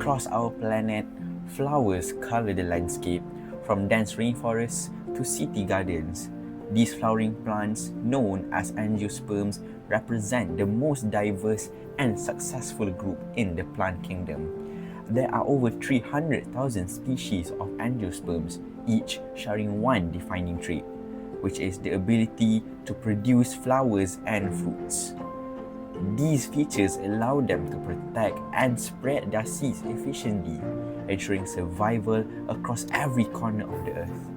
Across our planet, flowers color the landscape, from dense rainforests to city gardens. These flowering plants, known as angiosperms, represent the most diverse and successful group in the plant kingdom. There are over 300,000 species of angiosperms, each sharing one defining trait, which is the ability to produce flowers and fruits. These features allow them to protect and spread their seeds efficiently, ensuring survival across every corner of the earth.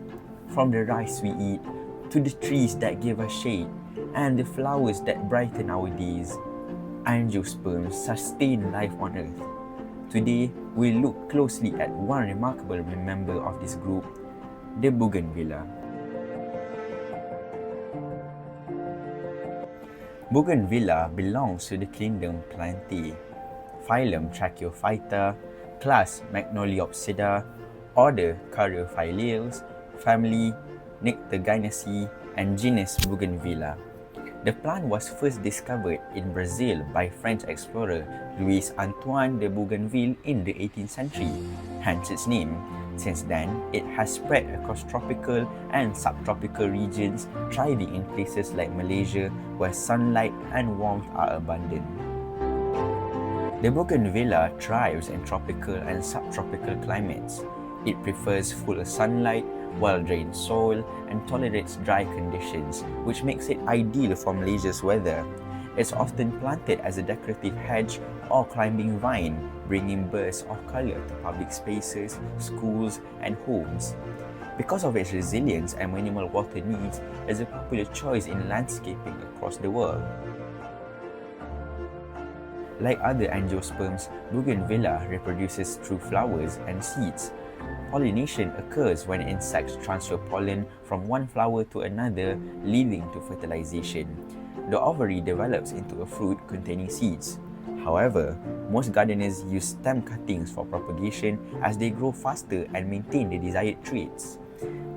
From the rice we eat, to the trees that give us shade, and the flowers that brighten our days, angiosperms sustain life on earth. Today, we'll look closely at one remarkable member of this group, the bougainvillea. Bougainvillea belongs to the kingdom Plantae, phylum Tracheophyta, class Magnoliopsida, order Caryophyllales, family Nyctaginaceae, and genus Bougainvillea. The plant was first discovered in Brazil by French explorer Louis Antoine de Bougainville in the 18th century, hence its name. Since then, it has spread across tropical and subtropical regions, thriving in places like Malaysia, where sunlight and warmth are abundant. The bougainvillea thrives in tropical and subtropical climates. It prefers full sunlight, well-drained soil, and tolerates dry conditions, which makes it ideal for Malaysia's weather. It's often planted as a decorative hedge or climbing vine, bringing bursts of colour to public spaces, schools, and homes. Because of its resilience and minimal water needs, it's a popular choice in landscaping across the world. Like other angiosperms, bougainvillea reproduces through flowers and seeds. Pollination occurs when insects transfer pollen from one flower to another, leading to fertilization. The ovary develops into a fruit containing seeds. However, most gardeners use stem cuttings for propagation as they grow faster and maintain the desired traits.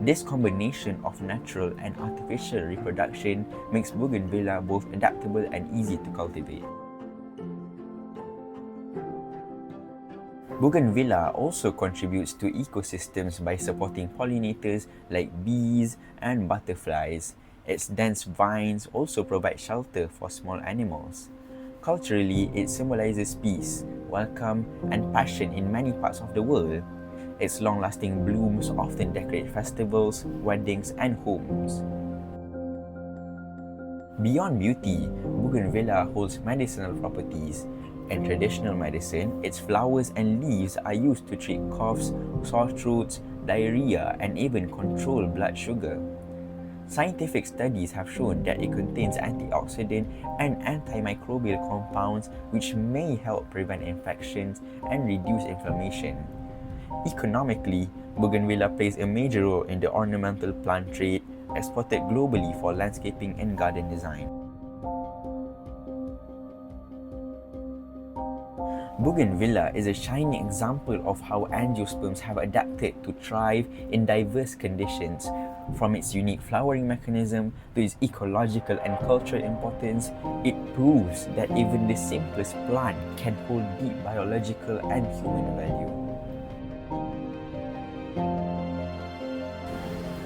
This combination of natural and artificial reproduction makes bougainvillea both adaptable and easy to cultivate. Bougainvillea also contributes to ecosystems by supporting pollinators like bees and butterflies. Its dense vines also provide shelter for small animals. Culturally, it symbolizes peace, welcome, and passion in many parts of the world. Its long-lasting blooms often decorate festivals, weddings, and homes. Beyond beauty, bougainvillea holds medicinal properties. In traditional medicine, its flowers and leaves are used to treat coughs, sore throats, diarrhea, and even control blood sugar. Scientific studies have shown that it contains antioxidant and antimicrobial compounds which may help prevent infections and reduce inflammation. Economically, bougainvillea plays a major role in the ornamental plant trade, exported globally for landscaping and garden design. Bougainvillea is a shining example of how angiosperms have adapted to thrive in diverse conditions. From its unique flowering mechanism to its ecological and cultural importance, it proves that even the simplest plant can hold deep biological and human value.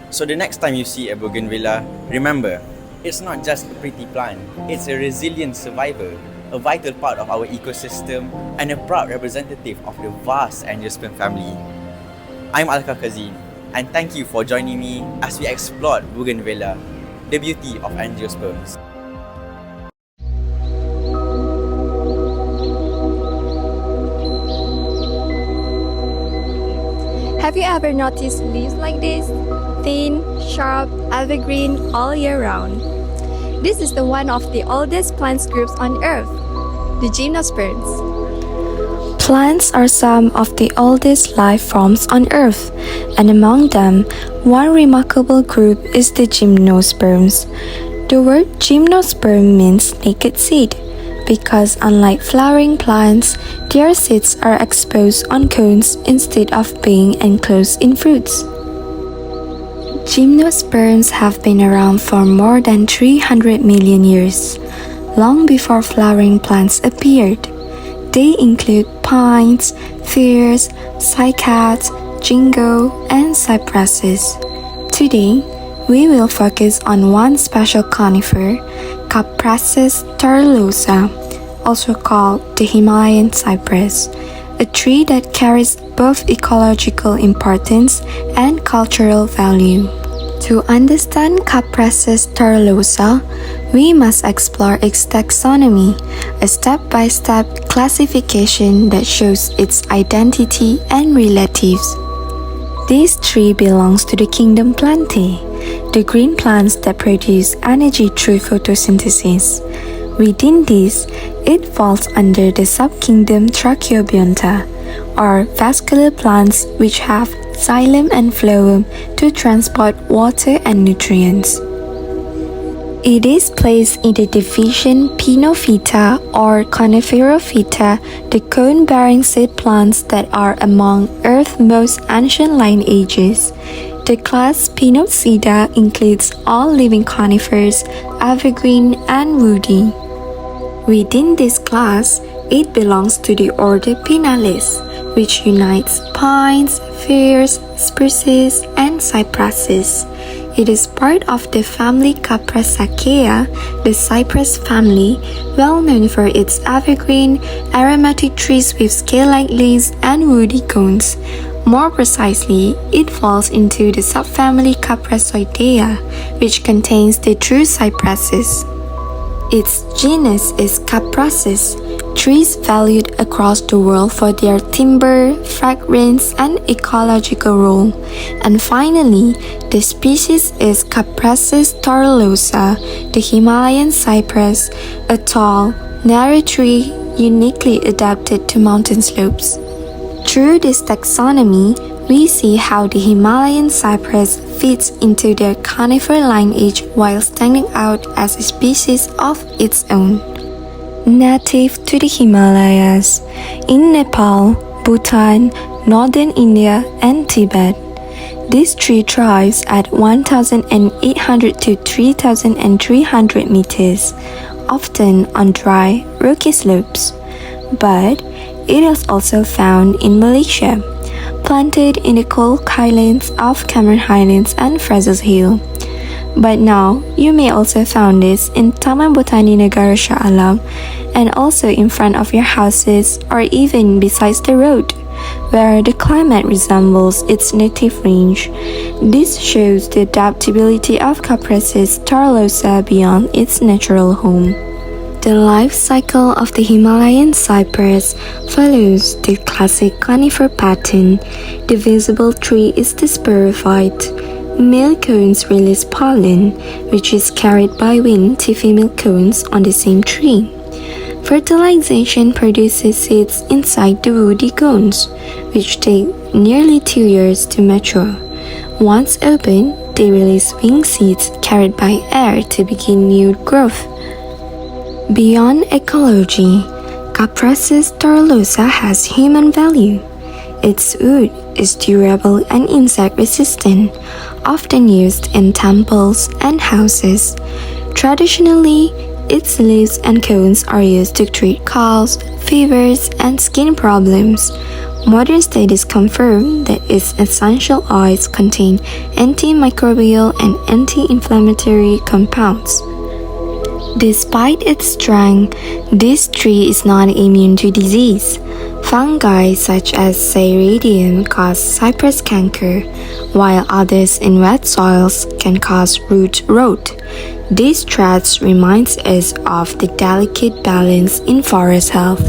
So the next time you see a bougainvillea, remember, it's not just a pretty plant, it's a resilient survivor, a vital part of our ecosystem, and a proud representative of the vast angiosperm family. I'm Alka Kazim, and thank you for joining me as we explored bougainvillea, the beauty of angiosperms. Have you ever noticed leaves like this? Thin, sharp, evergreen all year round. This is the one of the oldest plant groups on Earth, the gymnosperms. Plants are some of the oldest life forms on Earth, and among them, one remarkable group is the gymnosperms. The word gymnosperm means naked seed, because unlike flowering plants, their seeds are exposed on cones instead of being enclosed in fruits. Gymnosperms have been around for more than 300 million years, long before flowering plants appeared. They include pines, firs, cycads, ginkgo, and cypresses. Today, we will focus on one special conifer, Cupressus tuberosa, also called the Himalayan cypress, a tree that carries both ecological importance and cultural value. To understand Cupressus tuberosa, we must explore its taxonomy, a step-by-step classification that shows its identity and relatives. This tree belongs to the kingdom Plantae, the green plants that produce energy through photosynthesis. Within this, it falls under the subkingdom Tracheobionta, or vascular plants which have xylem and phloem to transport water and nutrients. It is placed in the division Pinophyta or Coniferophyta, the cone-bearing seed plants that are among Earth's most ancient lineages. The class Pinopsida includes all living conifers, evergreen, and woody. Within this class, it belongs to the order Pinales, which unites pines, firs, spruces, and cypresses. It is part of the family Cupressaceae, the cypress family, well known for its evergreen, aromatic trees with scale-like leaves and woody cones. More precisely, it falls into the subfamily Cupressoidea, which contains the true cypresses. Its genus is Cupressus, trees valued across the world for their timber, fragrance, and ecological role. And finally, the species is Cupressus tuberosa, the Himalayan cypress, a tall, narrow tree uniquely adapted to mountain slopes. Through this taxonomy, we see how the Himalayan cypress fits into their conifer lineage while standing out as a species of its own. Native to the Himalayas, in Nepal, Bhutan, northern India, and Tibet. This tree thrives at 1,800 to 3,300 meters, often on dry, rocky slopes. But it is also found in Malaysia, planted in the cold highlands of Cameron Highlands and Fraser's Hill. But now, you may also find this in Taman Botani Negara Shah Alam and also in front of your houses or even besides the road, where the climate resembles its native range. This shows the adaptability of Cupressus tuberosa beyond its natural home. The life cycle of the Himalayan cypress follows the classic conifer pattern. The visible tree is the sporophyte. Male cones release pollen, which is carried by wind to female cones on the same tree. Fertilization produces seeds inside the woody cones, which take nearly 2 years to mature. Once open, they release wing seeds carried by air to begin new growth. Beyond ecology, Cupressus tuberosa has human value. Its wood is durable and insect resistant, often used in temples and houses. Traditionally, its leaves and cones are used to treat colds, fevers, and skin problems. Modern studies confirm that its essential oils contain antimicrobial and anti-inflammatory compounds. Despite its strength, this tree is not immune to disease. Fungi such as Ceridium cause cypress canker, while others in wet soils can cause root rot. These threats reminds us of the delicate balance in forest health.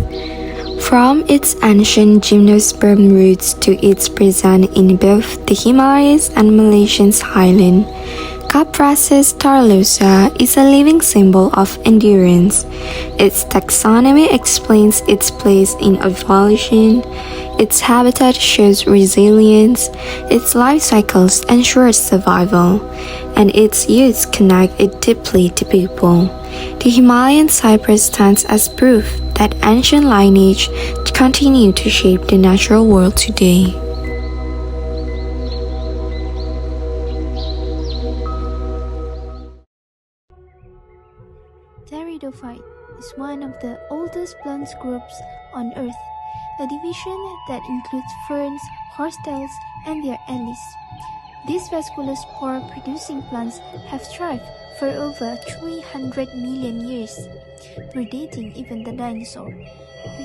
From its ancient gymnosperm roots to its presence in both the Himalayas and Malaysian highland, Cupressus tuberosa is a living symbol of endurance. Its taxonomy explains its place in evolution, its habitat shows resilience, its life cycles ensures survival, and its use connect it deeply to people. The Himalayan cypress stands as proof that ancient lineage continue to shape the natural world today. Pteridophyte. is one of the oldest plant groups on Earth, a division that includes ferns, horsetails, and their allies. These vascular spore-producing plants have thrived for over 300 million years, predating even the dinosaur.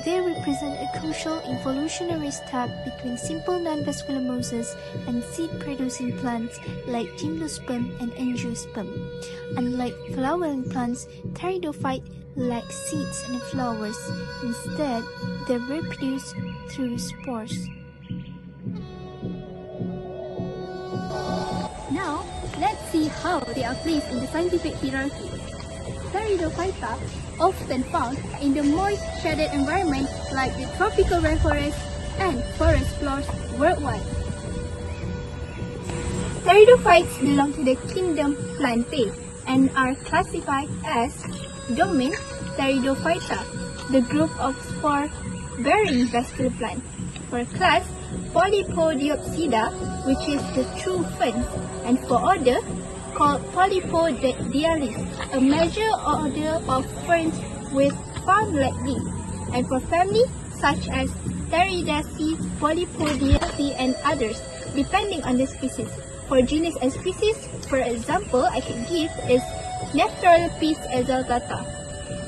They represent a crucial evolutionary step between simple non-vascular mosses and seed-producing plants like gymnosperm and angiosperm. Unlike flowering plants, pteridophytes lack seeds and flowers. Instead, they reproduce through spores. Now, let's see how they are placed in the scientific hierarchy. Pteridophyta, often found in the moist, shaded environment like the tropical rainforest and forest floors worldwide. Pteridophytes belong to the kingdom Plantae and are classified as domain Pteridophyta, the group of spore-bearing vascular plants. For class, Polypodiopsida, which is the true ferns, and for order, called Polypodiales, a major order of ferns with farm-like leaves, and for family, such as Pteridaceae, Polypodiaceae, and others, depending on the species. For genus and species, for example, I can give is Nephrololepis exaltata.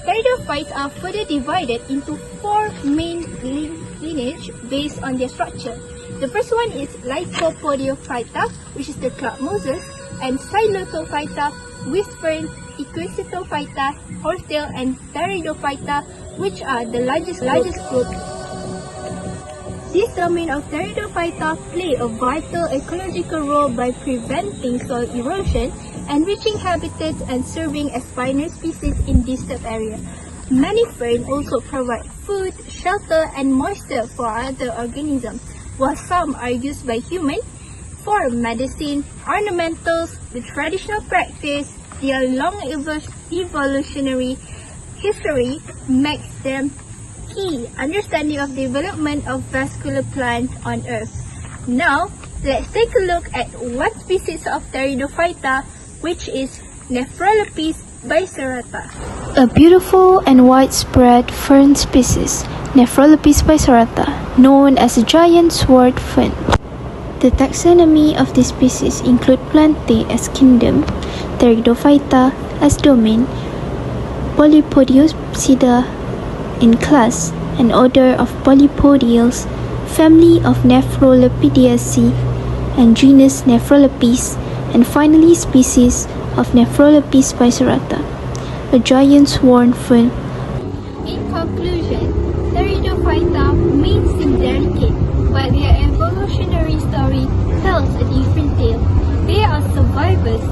Pteridophytes are further divided into four main lineages based on their structure. The first one is Lycopodiophyta, which is the club mosses, and Psilotophyta with fern, Equisitophyta, horsetail, and Pteridophyta, which are the largest group. This domain of Pteridophyta play a vital ecological role by preventing soil erosion, enriching habitats, and serving as pioneer species in disturbed areas. Many ferns also provide food, shelter, and moisture for other organisms, while some are used by humans for medicine, ornamentals. The traditional practice, their long evolutionary history makes them key understanding of development of vascular plants on Earth. Now, let's take a look at one species of Pteridophyta, which is Nephrololepis bicerata. A beautiful and widespread fern species, Nephrololepis bicerata, known as a giant sword fern. The taxonomy of this species include Plantae as kingdom, Pteridophyta as domain, Polypodiopsida in class, and order of Polypodiales, family of Nephrolepidaceae, and genus Nephrolepis, and finally species of Nephrololepis bicerata, a giant sworn fern. In conclusion, Pteridophyta may seem delicate, but their evolutionary story tells a different tale. They are survivors,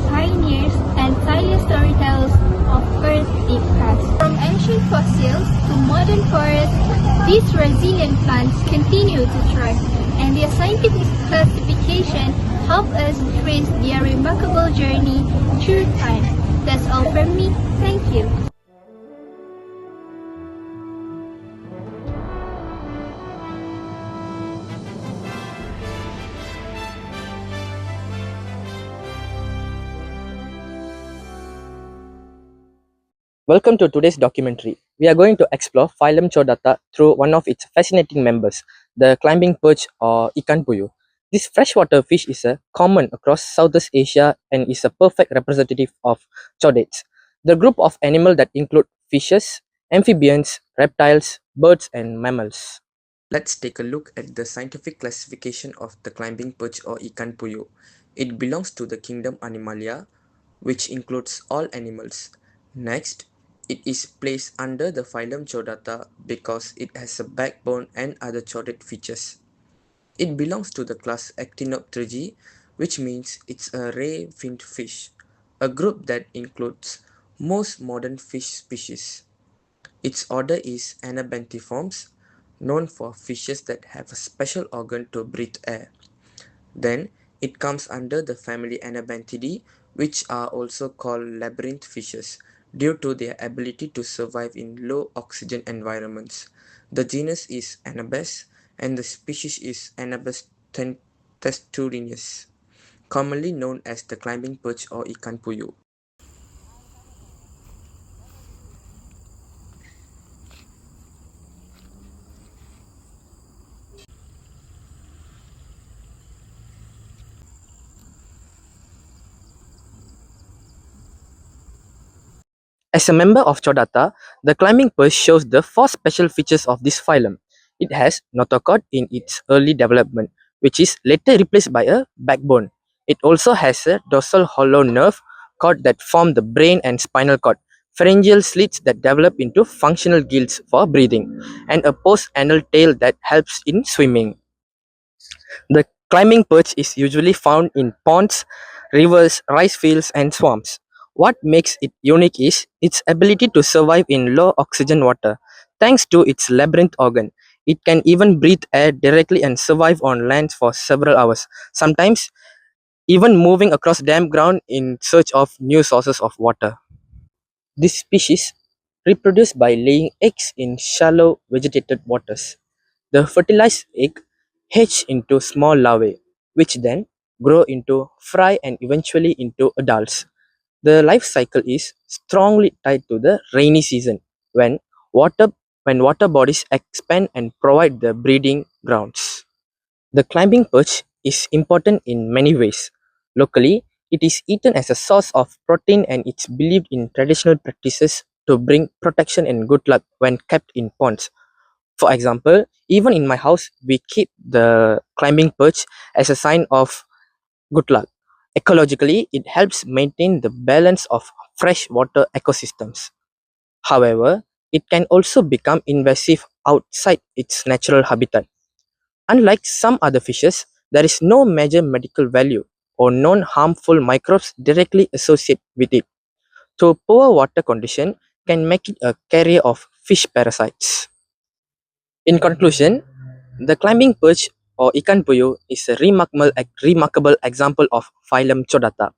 pioneers, and silent storytellers of Earth's deep past. From ancient fossils to modern forests, these resilient plants continue to thrive, and their scientific classification help us trace their remarkable journey through time. That's all from me. Thank you. Welcome to today's documentary. We are going to explore phylum Chordata through one of its fascinating members, the climbing perch or ikan puyuh. This freshwater fish is common across Southeast Asia and is a perfect representative of chordates, the group of animals that include fishes, amphibians, reptiles, birds, and mammals. Let's take a look at the scientific classification of the climbing perch or ikan puyuh. It belongs to the kingdom Animalia, which includes all animals. Next, it is placed under the phylum Chordata because it has a backbone and other chordate features. It belongs to the class Actinopterygii, which means it's a ray-finned fish, a group that includes most modern fish species. Its order is Anabantiformes, known for fishes that have a special organ to breathe air. Then, it comes under the family Anabantidae, which are also called labyrinth fishes due to their ability to survive in low oxygen environments. The genus is Anabas and the species is Anabas testurinus, commonly known as the climbing perch or ikan puyuh. As a member of Chordata, the climbing perch shows the four special features of this phylum. It has notochord in its early development, which is later replaced by a backbone. It also has a dorsal hollow nerve cord that form the brain and spinal cord, pharyngeal slits that develop into functional gills for breathing, and a post-anal tail that helps in swimming. The climbing perch is usually found in ponds, rivers, rice fields, and swamps. What makes it unique is its ability to survive in low oxygen water. Thanks to its labyrinth organ, it can even breathe air directly and survive on land for several hours, sometimes even moving across damp ground in search of new sources of water. This species reproduce by laying eggs in shallow vegetated waters. The fertilized egg hatch into small larvae, which then grow into fry and eventually into adults. The life cycle is strongly tied to the rainy season when water when water bodies expand and provide the breeding grounds. The climbing perch is important in many ways. Locally, it is eaten as a source of protein and it's believed in traditional practices to bring protection and good luck when kept in ponds. For example, even in my house, we keep the climbing perch as a sign of good luck. Ecologically, it helps maintain the balance of freshwater ecosystems. However, it can also become invasive outside its natural habitat. Unlike some other fishes, there is no major medical value or known harmful microbes directly associated with it. So poor water condition can make it a carrier of fish parasites. In conclusion, the climbing perch or ikan puyuh is a remarkable example of phylum Chordata.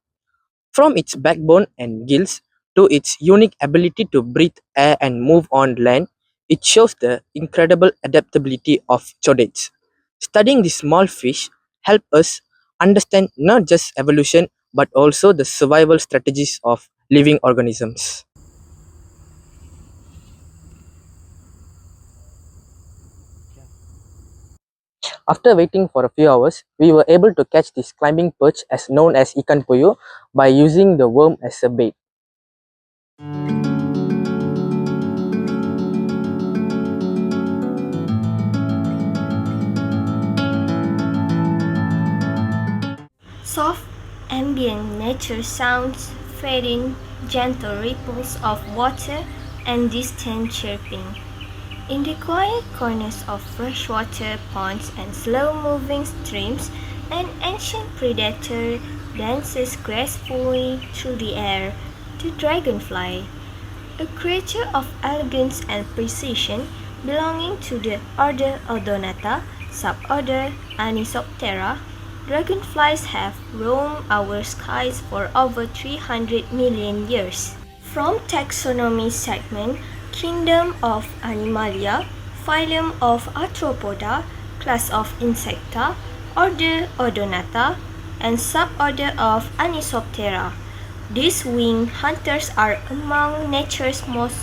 From its backbone and gills to its unique ability to breathe air and move on land, it shows the incredible adaptability of chordates. Studying these small fish help us understand not just evolution but also the survival strategies of living organisms. After waiting for a few hours, we were able to catch this climbing perch as known as ikan puyuh by using the worm as a bait. Soft ambient nature sounds fade in gentle ripples of water and distant chirping. In the quiet corners of freshwater ponds and slow-moving streams, an ancient predator dances gracefully through the air, the dragonfly. A creature of elegance and precision belonging to the order Odonata, suborder Anisoptera, dragonflies have roamed our skies for over 300 million years. From taxonomy segment, Kingdom of Animalia, Phylum of Arthropoda, Class of Insecta, Order Odonata, and Suborder of Anisoptera. These winged hunters are among nature's most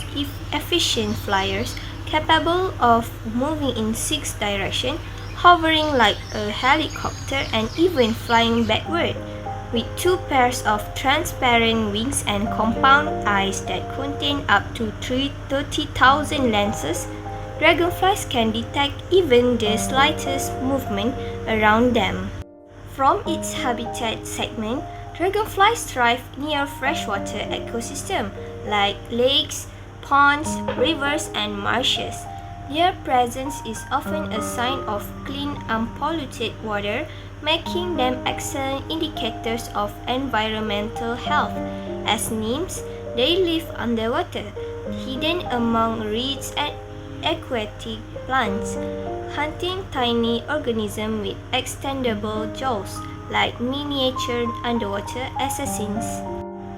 efficient flyers, capable of moving in 6 directions, hovering like a helicopter and even flying backward. With 2 pairs of transparent wings and compound eyes that contain up to 30,000 lenses, dragonflies can detect even the slightest movement around them. From its habitat segment, dragonflies thrive near freshwater ecosystems like lakes, ponds, rivers, and marshes. Their presence is often a sign of clean, unpolluted water, making them excellent indicators of environmental health. As nymphs, they live underwater, hidden among reeds and aquatic plants, hunting tiny organisms with extendable jaws, like miniature underwater assassins.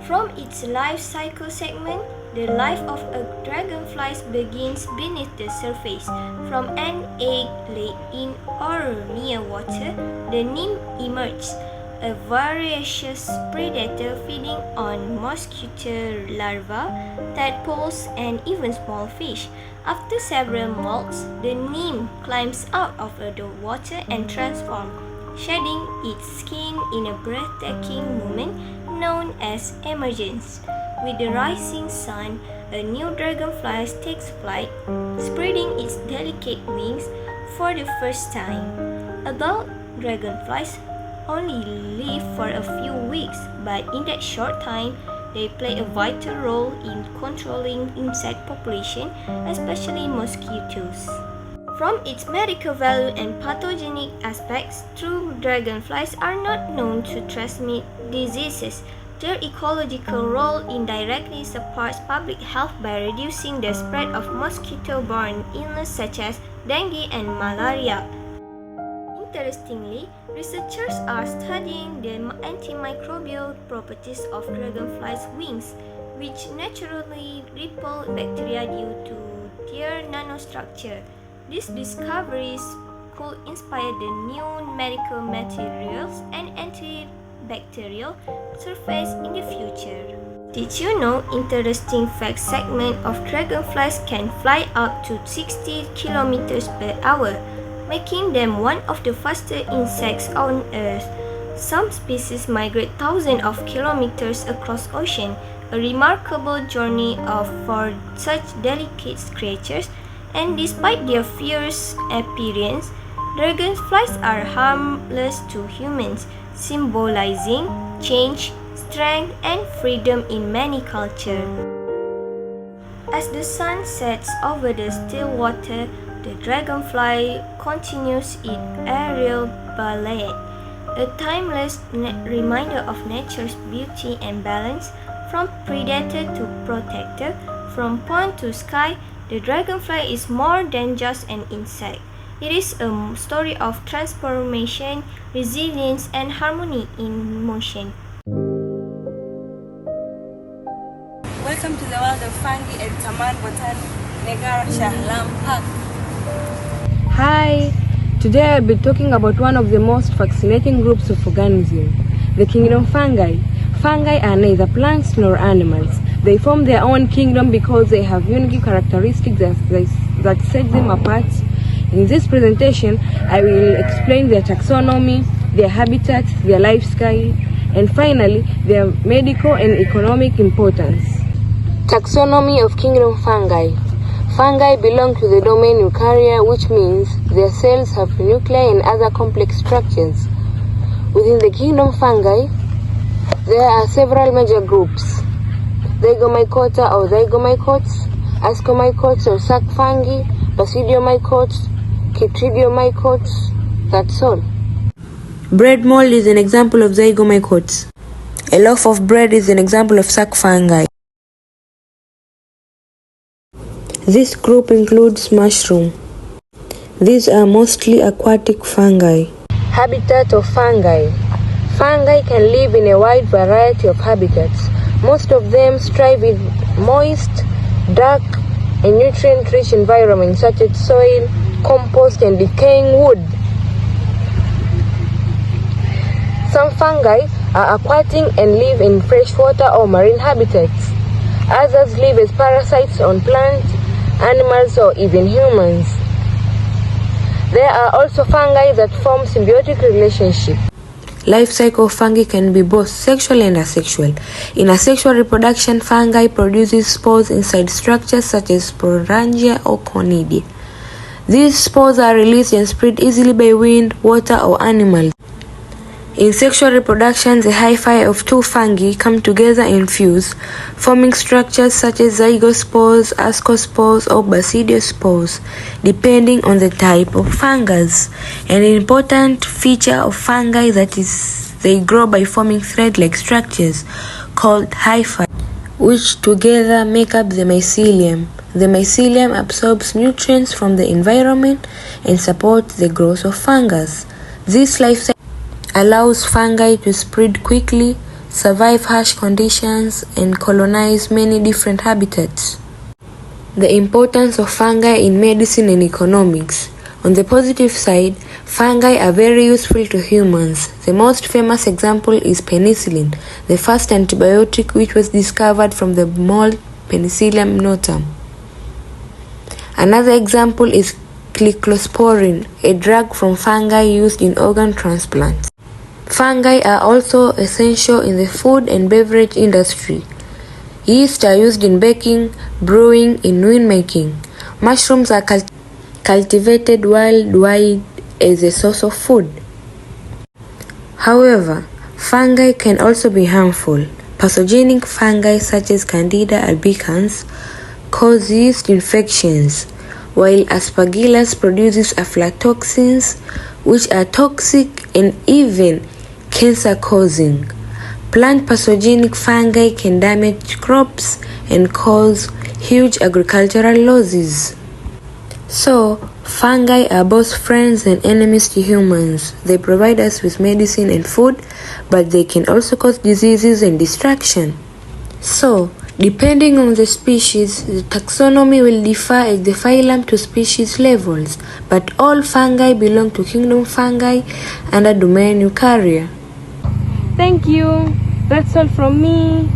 From its life cycle segment, the life of a dragonfly begins beneath the surface. From an egg laid in or near water, the nymph emerges, a voracious predator feeding on mosquito larvae, tadpoles, and even small fish. After several molts, the nymph climbs out of the water and transforms, shedding its skin in a breathtaking movement known as emergence. With the rising sun, a new dragonfly takes flight, spreading its delicate wings for the first time. Adult dragonflies only live for a few weeks, but in that short time, they play a vital role in controlling insect population, especially mosquitoes. From its medical value and pathogenic aspects, true dragonflies are not known to transmit diseases. Their ecological role indirectly supports public health by reducing the spread of mosquito-borne illnesses such as dengue and malaria. Interestingly, researchers are studying the antimicrobial properties of dragonflies' wings, which naturally repel bacteria due to their nanostructure. These discoveries could inspire the new medical materials and antibacterial surface in the future. Did you know interesting fact segment of dragonflies can fly up to 60 kilometers per hour, making them one of the fastest insects on Earth. Some species migrate thousands of kilometers across ocean, a remarkable journey for such delicate creatures, and despite their fierce appearance, dragonflies are harmless to humans, symbolizing change, strength, and freedom in many cultures. As the sun sets over the still water, the dragonfly continues its aerial ballet, a timeless reminder of nature's beauty and balance. From predator to protector, from pond to sky, the dragonfly is more than just an insect. It is a story of transformation, resilience, and harmony in motion. Welcome to the world of fungi at Taman Botanic Negara Shahlam Park. Hi! Today I'll be talking about one of the most fascinating groups of organisms, the kingdom fungi. Fungi are neither plants nor animals. They form their own kingdom because they have unique characteristics that set them apart. In this presentation, I will explain their taxonomy, their habitat, their lifestyle, and finally, their medical and economic importance. Taxonomy of kingdom fungi. Fungi belong to the domain Eukarya, which means their cells have nuclei and other complex structures. Within the kingdom fungi, there are several major groups: Zygomycota or zygomycotes, Ascomycotes or sac fungi, Basidiomycotes, Chytridiomycotes. That's all. Bread mold is an example of zygomycotes. A loaf of bread is an example of sac fungi. This group includes mushroom. These are mostly aquatic fungi. Habitat of fungi. Fungi can live in a wide variety of habitats. Most of them strive in moist, dark, and nutrient-rich environments such as soil, compost, and decaying wood. Some fungi are aquatic and live in freshwater or marine habitats. Others live as parasites on plants, animals, or even humans. There are also fungi that form symbiotic relationships. Life cycle of fungi can be both sexual and asexual. In asexual reproduction, fungi produces spores inside structures such as sporangia or conidia. These spores are released and spread easily by wind, water, or animals. In sexual reproduction, the hyphae of two fungi come together and fuse, forming structures such as zygospores, ascospores, or basidiospores, depending on the type of fungus. An important feature of fungi that is they grow by forming thread-like structures called hyphae, which together make up the mycelium. The mycelium absorbs nutrients from the environment and supports the growth of fungus. This life cycle allows fungi to spread quickly, survive harsh conditions, and colonize many different habitats. The importance of fungi in medicine and economics. On the positive side, fungi are very useful to humans. The most famous example is penicillin, the first antibiotic which was discovered from the mold Penicillium notum. Another example is cyclosporin, a drug from fungi used in organ transplants. Fungi are also essential in the food and beverage industry. Yeast are used in baking, brewing, in winemaking. Mushrooms are cultivated worldwide as a source of food. However, fungi can also be harmful. Pathogenic fungi such as Candida albicans cause yeast infections, while Aspergillus produces aflatoxins, which are toxic and even cancer-causing. Plant pathogenic fungi can damage crops and cause huge agricultural losses. So, fungi are both friends and enemies to humans. They provide us with medicine and food, but they can also cause diseases and destruction. So, depending on the species, the taxonomy will differ at the phylum to species levels, but all fungi belong to kingdom fungi under domain Eukarya. Thank you. That's all from me.